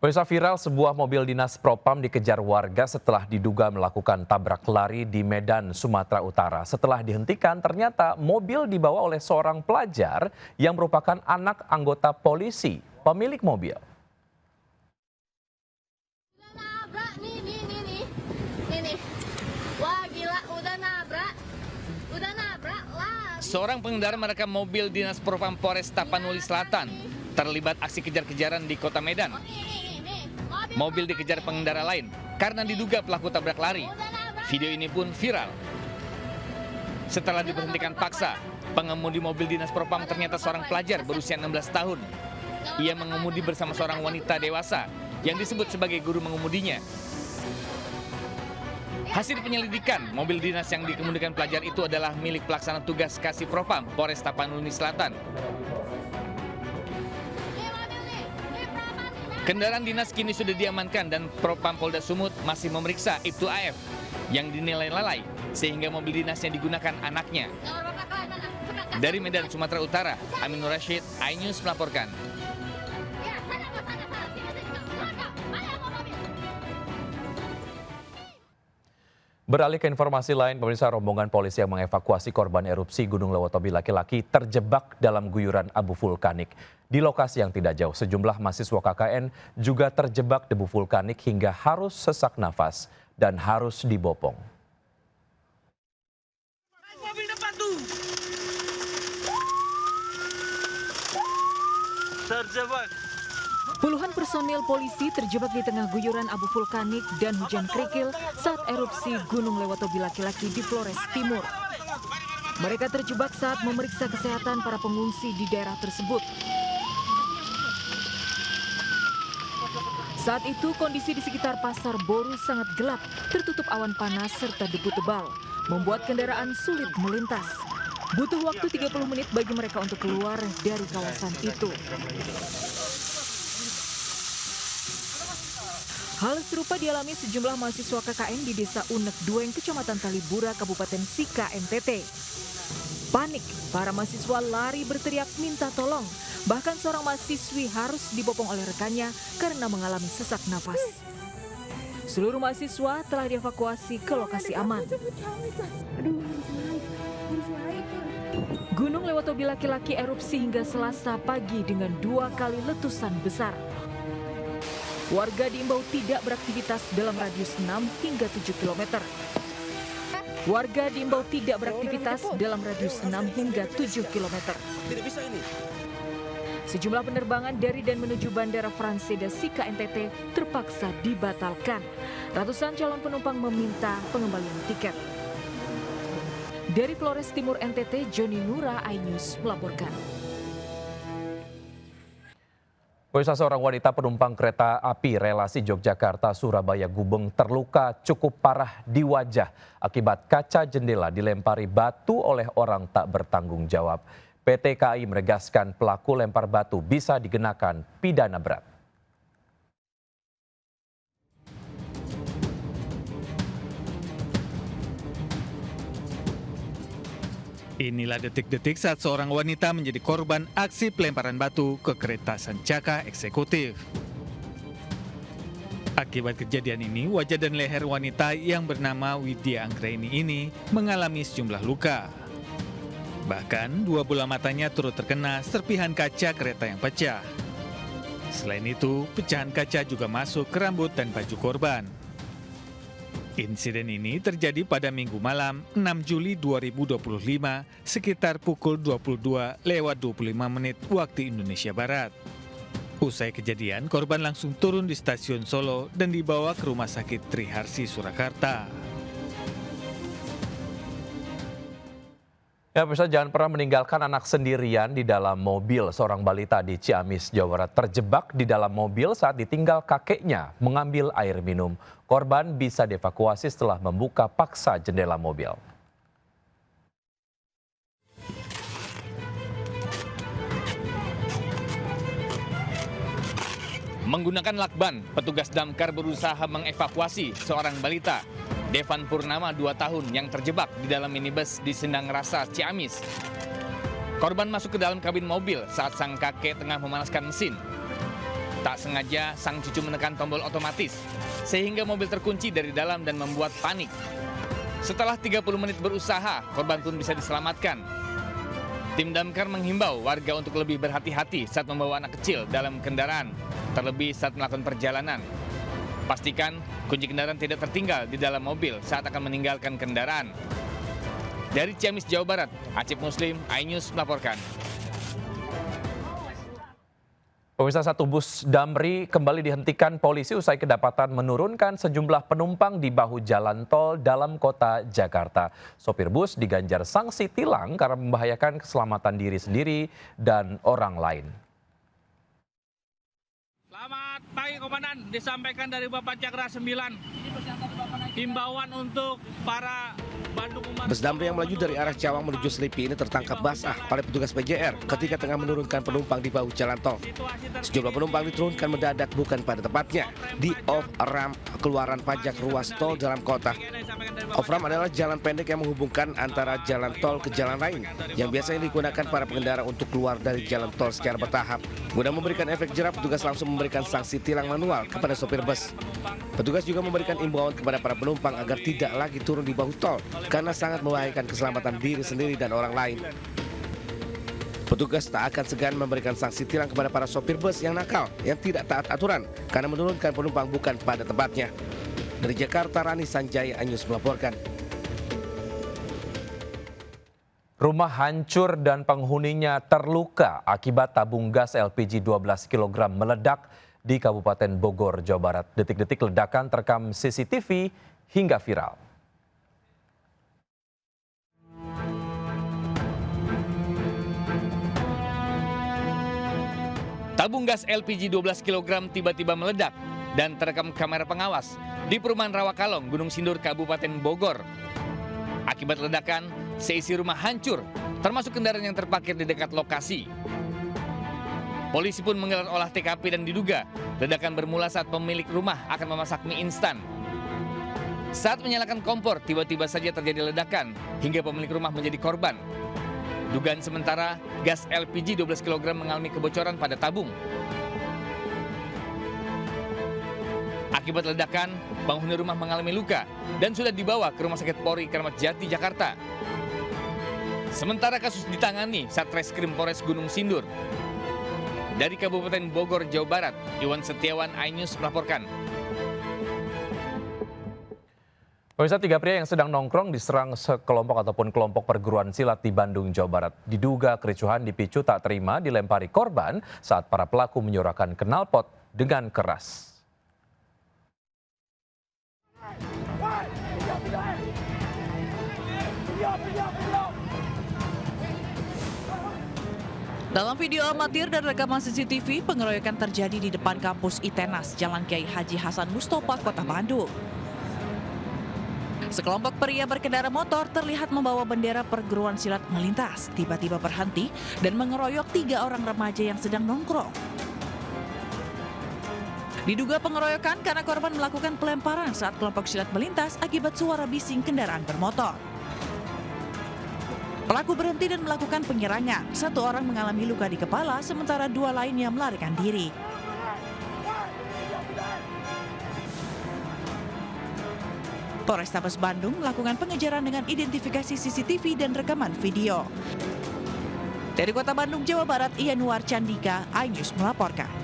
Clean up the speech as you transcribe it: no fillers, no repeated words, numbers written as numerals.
Pemirsa, viral sebuah mobil dinas Propam dikejar warga setelah diduga melakukan tabrak lari di Medan, Sumatera Utara. Setelah dihentikan, ternyata mobil dibawa oleh seorang pelajar yang merupakan anak anggota polisi, pemilik mobil. Wah gila, udah nabrak lah. Seorang pengendara merekam mobil dinas Propam Polres Tapanuli Selatan terlibat aksi kejar-kejaran di kota Medan. Mobil dikejar pengendara lain karena diduga pelaku tabrak lari. Video ini pun viral. Setelah diberhentikan paksa, pengemudi mobil dinas Propam ternyata seorang pelajar berusia 16 tahun. Ia mengemudi bersama seorang wanita dewasa yang disebut sebagai guru mengemudinya. Hasil penyelidikan, mobil dinas yang dikemudikan pelajar itu adalah milik pelaksana tugas Kasih Propam Polres Tapanuli Selatan. Kendaraan dinas kini sudah diamankan dan Propam Polda Sumut masih memeriksa Ibtu AF yang dinilai lalai sehingga mobil dinasnya digunakan anaknya. Dari Medan, Sumatera Utara, Aminur Rashid, iNews melaporkan. Beralih ke informasi lain, pemirsa, rombongan polisi yang mengevakuasi korban erupsi Gunung Lewotobi laki-laki terjebak dalam guyuran abu vulkanik. Di lokasi yang tidak jauh, sejumlah mahasiswa KKN juga terjebak debu vulkanik hingga harus sesak nafas dan harus dibopong. Mobil depan tuh. Terjebak. Puluhan personil polisi terjebak di tengah guyuran abu vulkanik dan hujan kerikil saat erupsi Gunung Lewotobi laki-laki di Flores Timur. Mereka terjebak saat memeriksa kesehatan para pengungsi di daerah tersebut. Saat itu kondisi di sekitar Pasar Boru sangat gelap, tertutup awan panas serta debu tebal, membuat kendaraan sulit melintas. Butuh waktu 30 menit bagi mereka untuk keluar dari kawasan itu. Hal serupa dialami sejumlah mahasiswa KKN di Desa Unek Dueng, Kecamatan Talibura, Kabupaten Sika, NTT. Panik, para mahasiswa lari berteriak minta tolong. Bahkan seorang mahasiswi harus dibopong oleh rekannya karena mengalami sesak napas. Seluruh mahasiswa telah dievakuasi ke lokasi aman. Gunung Lewotobi laki-laki erupsi hingga Selasa pagi dengan 2 kali letusan besar. Warga diimbau tidak beraktivitas dalam radius 6 hingga 7 km. Warga diimbau tidak beraktivitas dalam radius 6 hingga 7 km. Tidak bisa ini. Sejumlah penerbangan dari dan menuju Bandara Franseda Sika NTT terpaksa dibatalkan. Ratusan calon penumpang meminta pengembalian tiket. Dari Flores Timur NTT, Joni Nura, iNews melaporkan. Pemirsa, seorang wanita penumpang kereta api relasi Yogyakarta-Surabaya Gubeng terluka cukup parah di wajah akibat kaca jendela dilempari batu oleh orang tak bertanggung jawab. PT KAI menegaskan pelaku lempar batu bisa dikenakan pidana berat. Inilah detik-detik saat seorang wanita menjadi korban aksi pelemparan batu ke kereta Sancaka eksekutif. Akibat kejadian ini, wajah dan leher wanita yang bernama Widya Anggraini ini mengalami sejumlah luka. Bahkan, 2 bola matanya turut terkena serpihan kaca kereta yang pecah. Selain itu, pecahan kaca juga masuk ke rambut dan baju korban. Insiden ini terjadi pada Minggu malam 6 Juli 2025 sekitar pukul 22:25 waktu Indonesia Barat. Usai kejadian, korban langsung turun di stasiun Solo dan dibawa ke Rumah Sakit Triharsi Surakarta. Ya, pemirsa, jangan pernah meninggalkan anak sendirian di dalam mobil. Seorang balita di Ciamis, Jawa Barat terjebak di dalam mobil saat ditinggal kakeknya mengambil air minum. Korban bisa dievakuasi setelah membuka paksa jendela mobil. Menggunakan lakban, petugas damkar berusaha mengevakuasi seorang balita, Devan Purnama 2 tahun yang terjebak di dalam minibus di Sendang Rasa, Ciamis. Korban masuk ke dalam kabin mobil saat sang kakek tengah memanaskan mesin. Tak sengaja, sang cucu menekan tombol otomatis, sehingga mobil terkunci dari dalam dan membuat panik. Setelah 30 menit berusaha, korban pun bisa diselamatkan. Tim damkar menghimbau warga untuk lebih berhati-hati saat membawa anak kecil dalam kendaraan, terlebih saat melakukan perjalanan. Pastikan kunci kendaraan tidak tertinggal di dalam mobil saat akan meninggalkan kendaraan. Dari Ciamis, Jawa Barat, Acip Muslim, iNews melaporkan. Pemirsa, satu bus Damri kembali dihentikan polisi usai kedapatan menurunkan sejumlah penumpang di bahu jalan tol dalam kota Jakarta. Sopir bus diganjar sanksi tilang karena membahayakan keselamatan diri sendiri dan orang lain. Selamat pagi Komandan, disampaikan dari Bapak Cakra 9. Himbauan untuk para Bandung Umat. Bus Damri yang melaju dari arah Cawang menuju Selipi ini tertangkap basah oleh petugas PJR ketika tengah menurunkan penumpang di bahu jalan tol. Sejumlah penumpang diturunkan mendadak bukan pada tepatnya di off-ramp keluaran pajak ruas tol dalam kota. Off-ramp adalah jalan pendek yang menghubungkan antara jalan tol ke jalan lain yang biasanya digunakan para pengendara untuk keluar dari jalan tol secara bertahap. Guna memberikan efek jerah, petugas langsung memberikan sanksi tilang manual kepada sopir bus. Petugas juga memberikan imbauan kepada para penumpang agar tidak lagi turun di bahu tol karena sangat membahayakan keselamatan diri sendiri dan orang lain. Petugas tak akan segan memberikan sanksi tilang kepada para sopir bus yang nakal, yang tidak taat aturan karena menurunkan penumpang bukan pada tempatnya. Dari Jakarta, Rani Sanjaya, iNews melaporkan. Rumah hancur dan penghuninya terluka akibat tabung gas LPG 12 kg meledak di Kabupaten Bogor, Jawa Barat. Detik-detik ledakan terekam CCTV hingga viral. Tabung gas LPG 12 kg tiba-tiba meledak dan terekam kamera pengawas di perumahan Rawakalong, Gunung Sindur, Kabupaten Bogor. Akibat ledakan, seisi rumah hancur, termasuk kendaraan yang terparkir di dekat lokasi. Polisi pun menggelar olah TKP dan diduga ledakan bermula saat pemilik rumah akan memasak mie instan. Saat menyalakan kompor, tiba-tiba saja terjadi ledakan hingga pemilik rumah menjadi korban. Dugaan sementara, gas LPG 12 kg mengalami kebocoran pada tabung. Akibat ledakan, penghuni rumah mengalami luka dan sudah dibawa ke Rumah Sakit Polri Kramat Jati, Jakarta. Sementara kasus ditangani Satreskrim Polres Gunung Sindur. Dari Kabupaten Bogor, Jawa Barat, Iwan Setiawan, iNews melaporkan. Pemirsa, 3 pria yang sedang nongkrong diserang sekelompok ataupun kelompok perguruan silat di Bandung, Jawa Barat. Diduga kericuhan dipicu tak terima dilempari korban saat para pelaku menyuarakan knalpot dengan keras. Dalam video amatir dan rekaman CCTV, pengeroyokan terjadi di depan kampus ITENAS, Jalan Kiai Haji Hasan Mustofa, Kota Bandung. Sekelompok pria berkendara motor terlihat membawa bendera perguruan silat melintas, tiba-tiba berhenti dan mengeroyok 3 orang remaja yang sedang nongkrong. Diduga pengeroyokan karena korban melakukan pelemparan saat kelompok silat melintas akibat suara bising kendaraan bermotor. Pelaku berhenti dan melakukan penyerangan. 1 orang mengalami luka di kepala, sementara 2 lainnya melarikan diri. Polrestabes Bandung melakukan pengejaran dengan identifikasi CCTV dan rekaman video. Dari Kota Bandung, Jawa Barat, Ianuar Candika, iNews melaporkan.